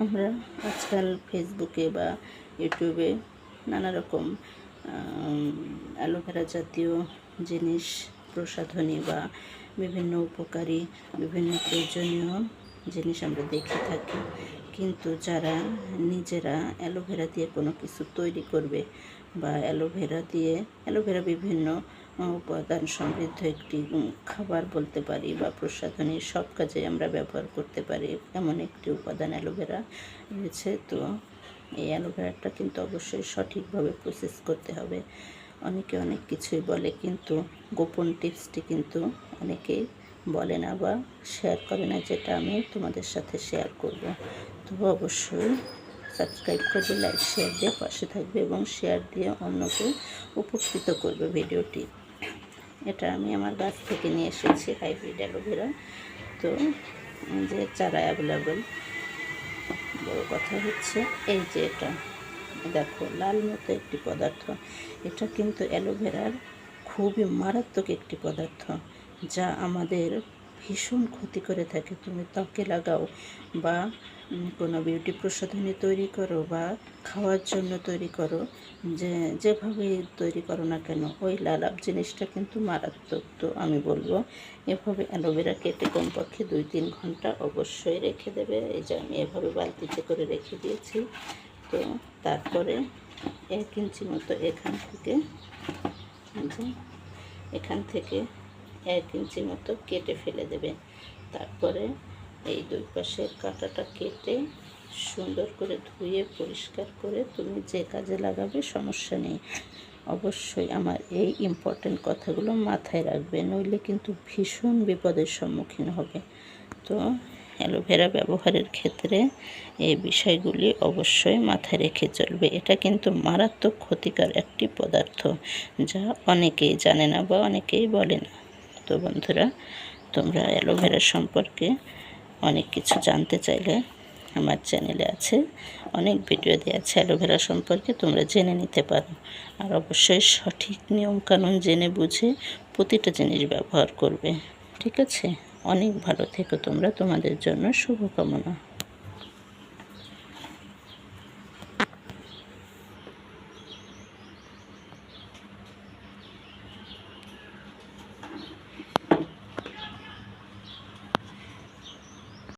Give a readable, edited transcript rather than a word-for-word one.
আমরা আজকাল ফেসবুকে বা ইউটিউবে নানা রকম অ্যালোভেরা জাতীয় জিনিস, প্রসাধনী বা বিভিন্ন উপকারী, বিভিন্ন প্রয়োজনীয় জিনিস আমরা দেখে থাকি। কিন্তু যারা নিজেরা অ্যালোভেরা দিয়ে কোনো কিছু তৈরি করবে বা অ্যালোভেরা বিভিন্ন উপাদান সমৃদ্ধ একটি খাবার বলতে পারি বা প্রসাধনী, সব কাজে আমরা ব্যবহার করতে পারি এমন একটি উপাদান অ্যালোভেরা রয়েছে। তো এই অ্যালোভেরাটা কিন্তু অবশ্যই সঠিকভাবে প্রসেস করতে হবে। অনেকে অনেক কিছুই বলে, কিন্তু গোপন টিপসটি কিন্তু অনেকেই বলে না বা শেয়ার করে না, যেটা আমি তোমাদের সাথে শেয়ার করব। তো অবশ্যই সাবস্ক্রাইব করবে, লাইক শেয়ার দিয়ে পাশে থাকবে এবং শেয়ার দিয়ে অন্যকে উপকৃত করবে ভিডিওটি। এটা আমি আমার গাছ থেকে নিয়ে এসেছি, হাইব্রিড অ্যালোভেরা। তো যে চারা অ্যাভেলেবল, বড় কথা হচ্ছে এই যে এটা দেখো, লাল মতো একটি পদার্থ। এটা কিন্তু অ্যালোভেরার খুবই মারাত্মক একটি পদার্থ, যা আমাদের ভীষণ ক্ষতি করে থাকে। তুমি ত্বকে লাগাও বা কোনো বিউটি প্রসাধনী তৈরি করো বা খাওয়ার জন্য তৈরি করো, যেভাবে তৈরি করো না কেন, ওই লালাপ জিনিসটা কিন্তু মারাত্মক। তো আমি বলবো এভাবে অ্যালোভেরা কেটে কমপক্ষে 2-3 ঘন্টা অবশ্যই রেখে দেবে। এই যে আমি এভাবে বালতিতে করে রেখে দিয়েছি। তো তারপরে 1 ইঞ্চি মতো এখান থেকে 1 ইঞ্চি মতো কেটে ফেলে দেবে। তারপরে এই 2 পাশের কাঁটাটা কেটে সুন্দর করে ধুয়ে পরিষ্কার করে তুমি যে কাজে লাগাবে সমস্যা নেই। অবশ্যই আমার এই ইম্পর্টেন্ট কথাগুলো মাথায় রাখবে, নইলে কিন্তু ভীষণ বিপদের সম্মুখীন হবে। তো অ্যালোভেরা ব্যবহারের ক্ষেত্রে এই বিষয়গুলি অবশ্যই মাথায় রেখে চলবে। এটা কিন্তু মারাত্মক ক্ষতিকর একটি পদার্থ, যা অনেকেই জানে না বা অনেকেই বলে না। তো বন্ধুরা, তোমরা অ্যালোভেরা সম্পর্কে অনেক কিছু জানতে চাইলে আমার চ্যানেলে আছে, অনেক ভিডিও দেওয়া আছে অ্যালোভেরা সম্পর্কে, তোমরা জেনে নিতে পারো। আর অবশ্যই সঠিক নিয়মকানুন জেনে বুঝে প্রতিটা জিনিস ব্যবহার করবে। ঠিক আছে? অনেক ভালো থেকো তোমরা, তোমাদের জন্য শুভকামনা।